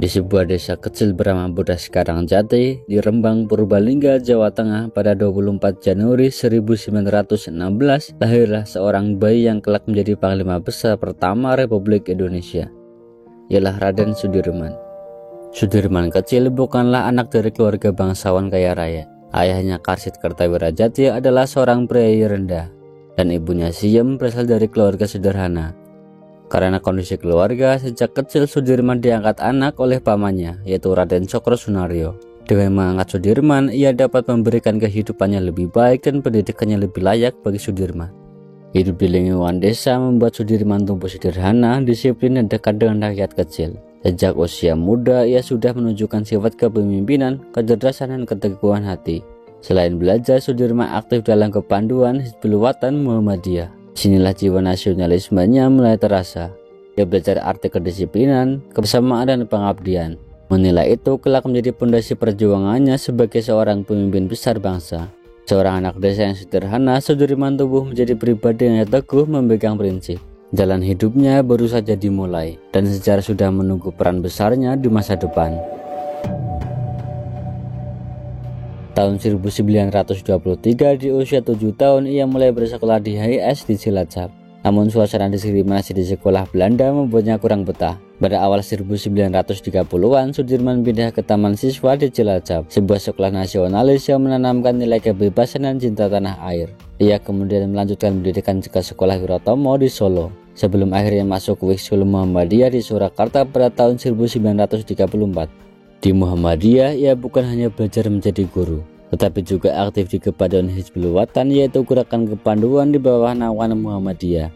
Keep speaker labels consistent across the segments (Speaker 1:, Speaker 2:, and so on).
Speaker 1: Di sebuah desa kecil bernama Bodas Karangjati di Rembang, Purbalingga, Jawa Tengah pada 24 Januari 1916 lahirlah seorang bayi yang kelak menjadi panglima besar pertama Republik Indonesia, ialah Raden Sudirman. Sudirman kecil bukanlah anak dari keluarga bangsawan kaya raya. Ayahnya Karsit Kertawirajati adalah seorang priayi rendah dan ibunya Siem berasal dari keluarga sederhana. Karena kondisi keluarga, sejak kecil Sudirman diangkat anak oleh pamannya, yaitu Raden Cokro Sunaryo. Dengan mengangkat Sudirman, ia dapat memberikan kehidupannya lebih baik dan pendidikannya lebih layak bagi Sudirman. Hidup di lingkungan desa membuat Sudirman tumbuh sederhana, disiplin, dan dekat dengan rakyat kecil. Sejak usia muda, ia sudah menunjukkan sifat kepemimpinan, kecerdasan, dan keteguhan hati. Selain belajar, Sudirman aktif dalam kepanduan Hizbul Wathan Muhammadiyah. Sinilah jiwa nasionalismenya mulai terasa. Dia belajar arti kedisiplinan, kebersamaan, dan pengabdian. Menilai itu kelak menjadi pondasi perjuangannya sebagai seorang pemimpin besar bangsa. Seorang anak desa yang sederhana, Sudirman tumbuh menjadi pribadi yang teguh memegang prinsip. Jalan hidupnya baru saja dimulai, dan sejarah sudah menunggu peran besarnya di masa depan. Tahun 1923, di usia 7 tahun, ia mulai bersekolah di HIS di Cilacap. Namun suasana diskriminasi di sekolah Belanda membuatnya kurang betah. Pada awal 1930-an, Sudirman pindah ke Taman Siswa di Cilacap, sebuah sekolah nasionalis yang menanamkan nilai kebebasan dan cinta tanah air. Ia kemudian melanjutkan pendidikan ke Sekolah Wirotomo di Solo, sebelum akhirnya masuk Wiksul Muhammadiyah di Surakarta pada tahun 1934. Di Muhammadiyah, ia bukan hanya belajar menjadi guru, tetapi juga aktif di kepanduan Hizbul Wathan, yaitu gerakan kepanduan di bawah naungan Muhammadiyah.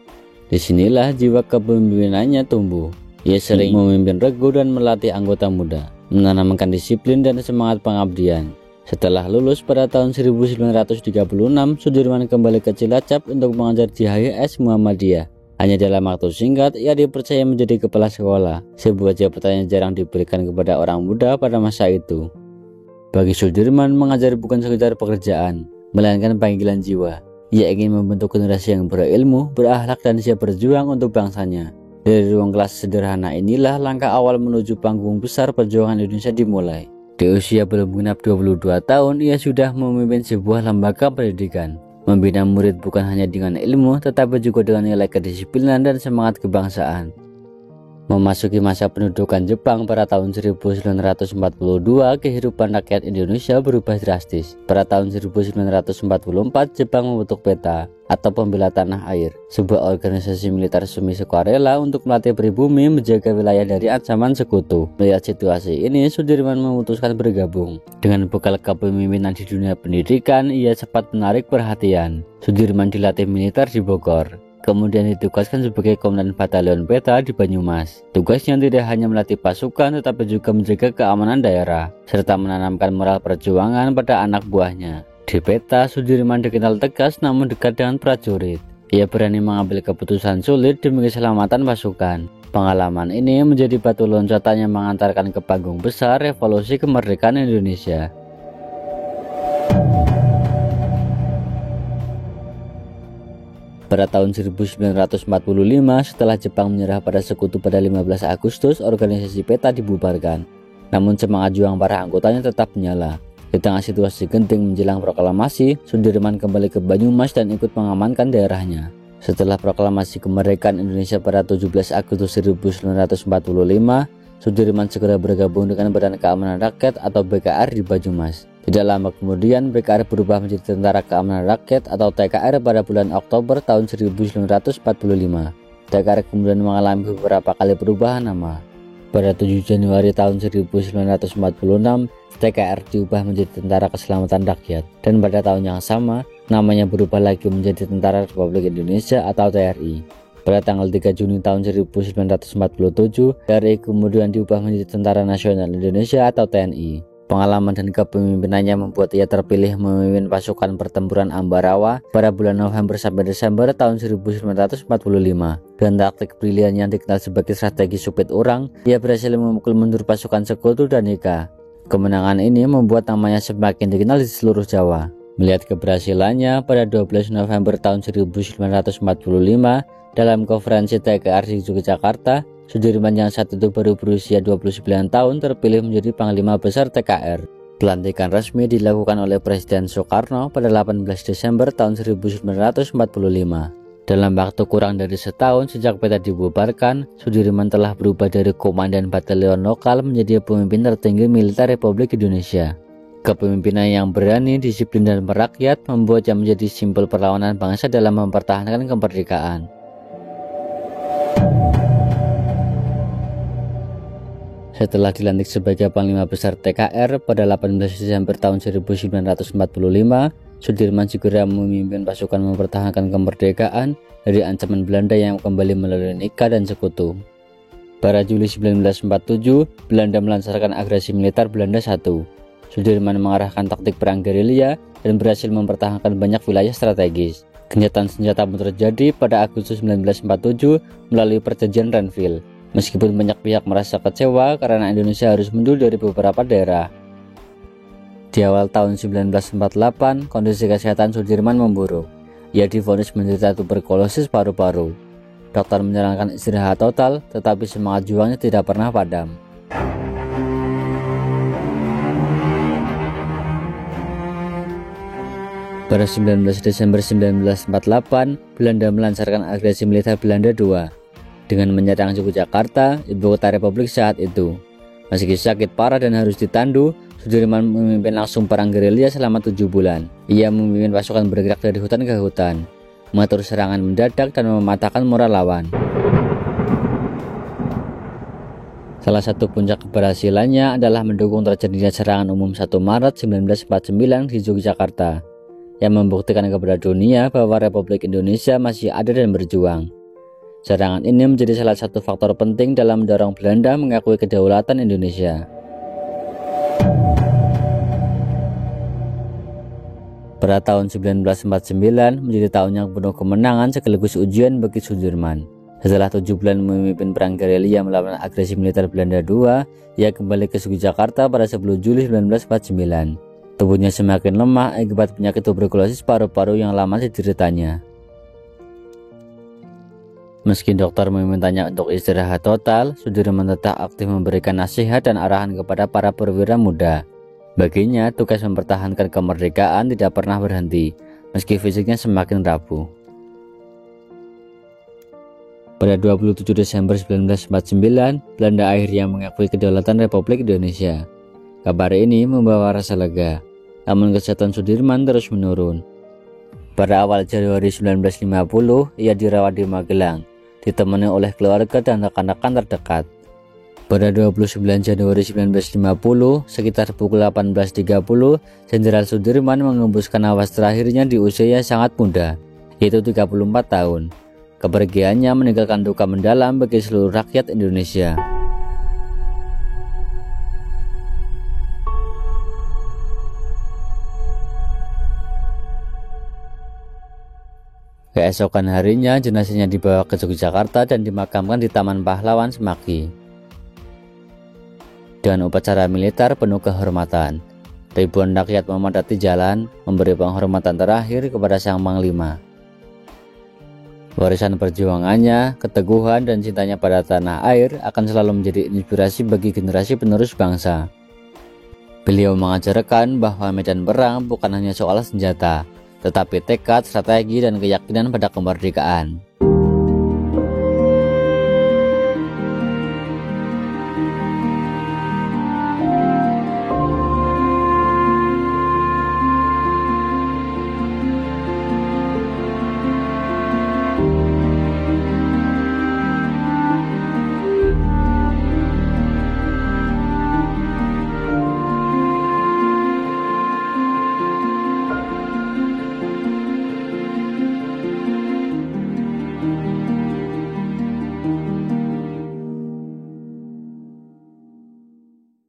Speaker 1: Disinilah jiwa kepemimpinannya tumbuh. Ia sering memimpin regu dan melatih anggota muda, menanamkan disiplin dan semangat pengabdian. Setelah lulus pada tahun 1936, Sudirman kembali ke Cilacap untuk mengajar di HIS Muhammadiyah. Hanya dalam waktu singkat, ia dipercaya menjadi kepala sekolah, sebuah jabatan yang jarang diberikan kepada orang muda pada masa itu. Bagi Sudirman, mengajar bukan sekedar pekerjaan, melainkan panggilan jiwa. Ia ingin membentuk generasi yang berilmu, berakhlak, dan siap berjuang untuk bangsanya. Dari ruang kelas sederhana inilah langkah awal menuju panggung besar perjuangan Indonesia dimulai. Di usia belum genap 22 tahun, ia sudah memimpin sebuah lembaga pendidikan. Membina murid bukan hanya dengan ilmu, tetapi juga dengan nilai kedisiplinan dan semangat kebangsaan. Memasuki masa pendudukan Jepang pada tahun 1942, kehidupan rakyat Indonesia berubah drastis. Pada tahun 1944, Jepang membentuk PETA atau Pembela Tanah Air, sebuah organisasi militer semi sukarela untuk melatih pribumi menjaga wilayah dari ancaman sekutu. Melihat situasi ini, Sudirman memutuskan bergabung. Dengan bekal kepemimpinan di dunia pendidikan, ia cepat menarik perhatian. Sudirman dilatih militer di Bogor, kemudian ditugaskan sebagai komandan batalion PETA di Banyumas. Tugasnya tidak hanya melatih pasukan, tetapi juga menjaga keamanan daerah, serta menanamkan moral perjuangan pada anak buahnya. Di PETA, Sudirman dikenal tegas namun dekat dengan prajurit. Ia berani mengambil keputusan sulit demi keselamatan pasukan. Pengalaman ini menjadi batu loncatan yang mengantarkan ke panggung besar revolusi kemerdekaan Indonesia. Pada tahun 1945, setelah Jepang menyerah pada sekutu pada 15 Agustus, organisasi PETA dibubarkan. Namun semangat juang para anggotanya tetap menyala. Di tengah situasi genting menjelang proklamasi, Sudirman kembali ke Banyumas dan ikut mengamankan daerahnya. Setelah proklamasi kemerdekaan Indonesia pada 17 Agustus 1945, Sudirman segera bergabung dengan Badan Keamanan Rakyat atau BKR di Banyumas. Tidak lama kemudian, BKR berubah menjadi Tentara Keamanan Rakyat atau TKR pada bulan Oktober tahun 1945. TKR kemudian mengalami beberapa kali perubahan nama. Pada 7 Januari tahun 1946, TKR diubah menjadi Tentara Keselamatan Rakyat, dan pada tahun yang sama, namanya berubah lagi menjadi Tentara Republik Indonesia atau TRI. Pada tanggal 3 Juni tahun 1947, TRI kemudian diubah menjadi Tentara Nasional Indonesia atau TNI. Pengalaman dan kepemimpinannya membuat ia terpilih memimpin pasukan pertempuran Ambarawa pada bulan November sampai Desember tahun 1945. Dengan taktik brilian yang dikenal sebagai strategi supit orang, ia berhasil memukul mundur pasukan Sekutu dan Ika. Kemenangan ini membuat namanya semakin dikenal di seluruh Jawa. Melihat keberhasilannya, pada 12 November tahun 1945 dalam konferensi TKR di Yogyakarta, Sudirman yang saat itu baru berusia 29 tahun terpilih menjadi Panglima Besar TKR. Pelantikan resmi dilakukan oleh Presiden Soekarno pada 18 Desember tahun 1945. Dalam waktu kurang dari setahun sejak peta dibubarkan, Sudirman telah berubah dari komandan batalion lokal menjadi pemimpin tertinggi militer Republik Indonesia. Kepemimpinan yang berani, disiplin, dan merakyat membuatnya menjadi simbol perlawanan bangsa dalam mempertahankan kemerdekaan. Setelah dilantik sebagai Panglima Besar TKR pada 18 Desember tahun 1945, Sudirman segera memimpin pasukan mempertahankan kemerdekaan dari ancaman Belanda yang kembali melalui Nika dan Sekutu. Pada Juli 1947, Belanda melancarkan agresi militer Belanda I. Sudirman mengarahkan taktik perang gerilya dan berhasil mempertahankan banyak wilayah strategis. Gencatan senjata pun terjadi pada Agustus 1947 melalui perjanjian Renville. Meskipun banyak pihak merasa kecewa karena Indonesia harus mundur dari beberapa daerah. Di awal tahun 1948, kondisi kesehatan Sudirman memburuk. Ia divonis menderita tuberkulosis paru-paru. Dokter menyarankan istirahat total, tetapi semangat juangnya tidak pernah padam. Pada 19 Desember 1948, Belanda melancarkan agresi militer Belanda II dengan menyerang Yogyakarta, ibu kota Republik saat itu. Meski sakit parah dan harus ditandu, Sudirman memimpin langsung perang gerilya selama 7 bulan. Ia memimpin pasukan bergerak dari hutan ke hutan, mengatur serangan mendadak dan mematahkan moral lawan. Salah satu puncak keberhasilannya adalah mendukung terjadinya serangan umum 1 Maret 1949 di Yogyakarta, yang membuktikan kepada dunia bahwa Republik Indonesia masih ada dan berjuang. Serangan ini menjadi salah satu faktor penting dalam mendorong Belanda mengakui kedaulatan Indonesia. Pada tahun 1949 menjadi tahun yang penuh kemenangan sekaligus ujian bagi Sudirman. Setelah 7 bulan memimpin perang gerilya melawan agresi militer Belanda II, ia kembali ke Yogyakarta pada 10 Juli 1949. Tubuhnya semakin lemah akibat penyakit tuberkulosis paru-paru yang lama dideritanya. Meski dokter memintanya untuk istirahat total, Sudirman tetap aktif memberikan nasihat dan arahan kepada para perwira muda. Baginya, tugas mempertahankan kemerdekaan tidak pernah berhenti, meski fisiknya semakin rapuh. Pada 27 Desember 1949, Belanda akhirnya mengakui kedaulatan Republik Indonesia. Kabar ini membawa rasa lega, namun kesehatan Sudirman terus menurun. Pada awal Januari 1950, ia dirawat di Magelang, ditemani oleh keluarga dan rekan-rekan terdekat. Pada 29 Januari 1950, sekitar pukul 18.30, Jenderal Sudirman mengembuskan nafas terakhirnya di usia yang sangat muda, yaitu 34 tahun. Kepergiannya meninggalkan duka mendalam bagi seluruh rakyat Indonesia. Keesokan harinya jenazahnya dibawa ke Yogyakarta dan dimakamkan di Taman Pahlawan Semaki. Dengan upacara militer penuh kehormatan, ribuan rakyat memadati jalan memberi penghormatan terakhir kepada sang Panglima. Warisan perjuangannya, keteguhan dan cintanya pada tanah air akan selalu menjadi inspirasi bagi generasi penerus bangsa. Beliau mengajarkan bahwa medan perang bukan hanya soal senjata, tetapi tekad, strategi, dan keyakinan pada kemerdekaan.